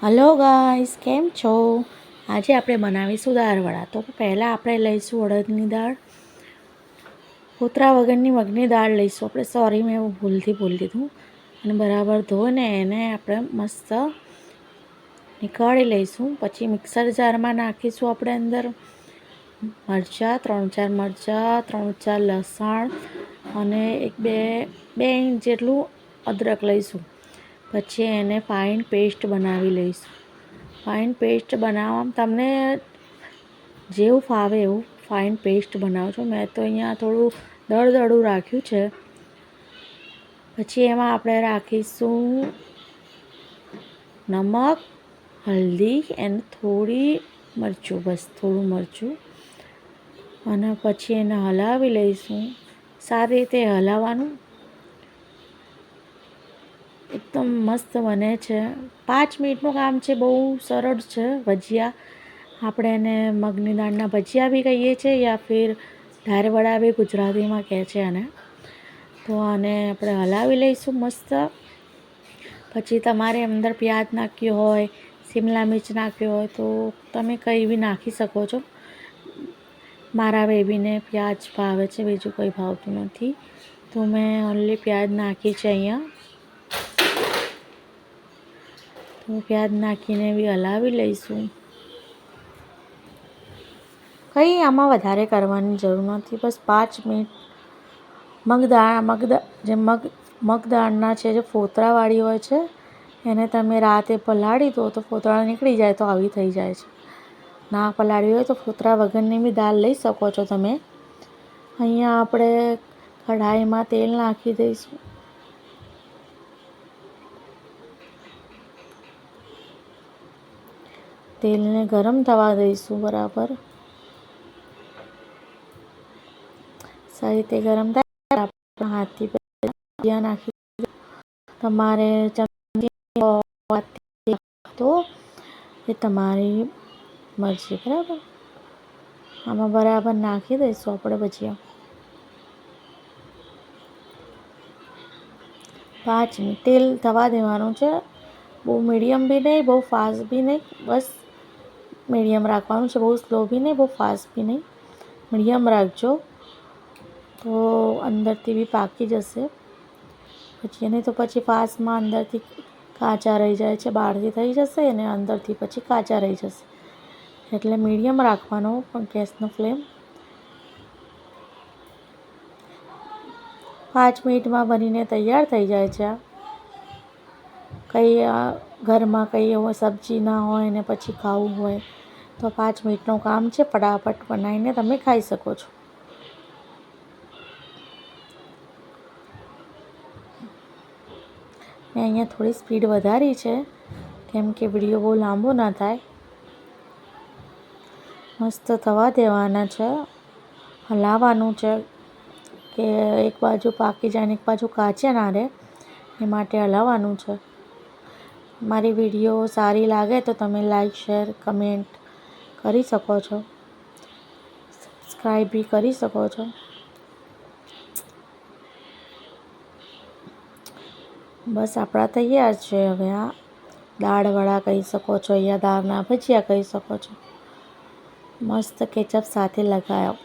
Hello guys, કેમ છો? આજે આપણે બનાવીશું દાળવડા. તો પહેલાં આપણે લઈશું અડદની દાળ, ફોતરા વગરની મગની દાળ લઈશું આપણે. સોરી, મેં એવું ભૂલથી બોલી દીધું. અને બરાબર ધોઈને એને આપણે મસ્ત નીકાળી લઈશું. પછી મિક્સર જારમાં નાખીશું આપણે અંદર મરચાં, 3-4 મરચાં, 3-4 લસણ અને બે ઇંચ જેટલું અદરક લઈશું. પછી એને ફાઇન પેસ્ટ બનાવી લઈશું. ફાઇન પેસ્ટ બનાવવામાં તમને જેવું ફાવે એવું ફાઇન પેસ્ટ બનાવજો. મેં તો અહીંયા થોડું દળદળું રાખ્યું છે. પછી એમાં આપણે રાખીશું નમક, હલ્દી અને થોડી મરચું, બસ થોડું મરચું. અને પછી એને હલાવી લઈશું. સારી રીતે હલાવવાનું. એકદમ મસ્ત બને છે. 5 મિનિટનું કામ છે, બહુ સરળ છે. ભજીયા, આપણે એને મગની દાળના ભજીયા બી કહીએ છીએ, યા ફિર દાળવડા બી ગુજરાતીમાં કહે છે આને. તો આને આપણે હલાવી લઈશું મસ્ત. પછી તમારે અંદર પ્યાજ નાખ્યો હોય, શિમલા મિર્ચ નાખ્યો હોય તો તમે કંઈ બી નાખી શકો છો. મારા બેબીને પ્યાજ ભાવે છે, બીજું કંઈ ભાવતું નથી, તો મેં ઓનલી પ્યાજ નાખી છે અહીંયા. તો પ્યાજ નાખીને બી હલાવી લઈશું. કંઈ આમાં વધારે કરવાની જરૂર નથી, બસ 5 મિનિટ. મગ દાળના છે જે ફોતરાવાળી હોય છે, એને તમે રાતે પલાળી દો તો ફોતરા નીકળી જાય, તો આવી થઈ જાય છે. ના પલાળી હોય તો ફોતરા વગરની બી દાળ લઈ શકો છો તમે. અહીંયા આપણે કઢાઈમાં તેલ નાખી દઈશું. તેલને ગરમ થવા દઈશું બરાબર. સારી રીતે ગરમ થાય આપણે હાથથી ભજીયા નાખી. તમારે ચમચી તો એ તમારી મરજી, બરાબર. આમાં બરાબર નાખી દઈશું આપણે ભજીયા. 5 મિનિટ તેલ થવા દેવાનું છે. બહુ મીડિયમ બી નહીં, બહુ ફાસ્ટ બી નહીં, બસ મીડિયમ રાખવાનું છે. બહુ સ્લો બી નહીં, બહુ ફાસ્ટ બી નહીં, મીડિયમ રાખજો, તો અંદરથી બી પાકી જશે. પછી નહીં તો પછી ફાસ્ટમાં અંદરથી કાચા રહી જાય છે, બહારથી થઈ જશે અને અંદરથી પછી કાચા રહી જશે. એટલે મીડિયમ રાખવાનો પણ ગેસનો ફ્લેમ. 5 મિનિટમાં બનીને તૈયાર થઈ જાય છે. કંઈ ઘરમાં કંઈ એવું સબ્જી ના હોય ને પછી ખાવું હોય તો 5 મિનિટનું કામ છે, ફટાફટ બનાવીને તમે ખાઈ શકો છો. મેં અહીંયા થોડી સ્પીડ વધારી છે, કેમ કે વિડીયો બહુ લાંબો ના થાય. મસ્ત થવા દેવાના છે, હલાવવાનું છે કે એક બાજુ પાકી જાય ને એક બાજુ કાચા ના રહે, એ માટે હલાવવાનું છે. મારી વિડીયો સારી લાગે તો તમે લાઈક, શેર, કમેન્ટ કરી શકો છો. સબસ્ક્રાઈબ બી કરી શકો છો. બસ આપણા તૈયાર છે. હવે આ દાળવડા કહી શકો છો, યા દાળના ભજીયા કહી શકો છો. મસ્ત કેચઅપ સાથે લગાવ્યો.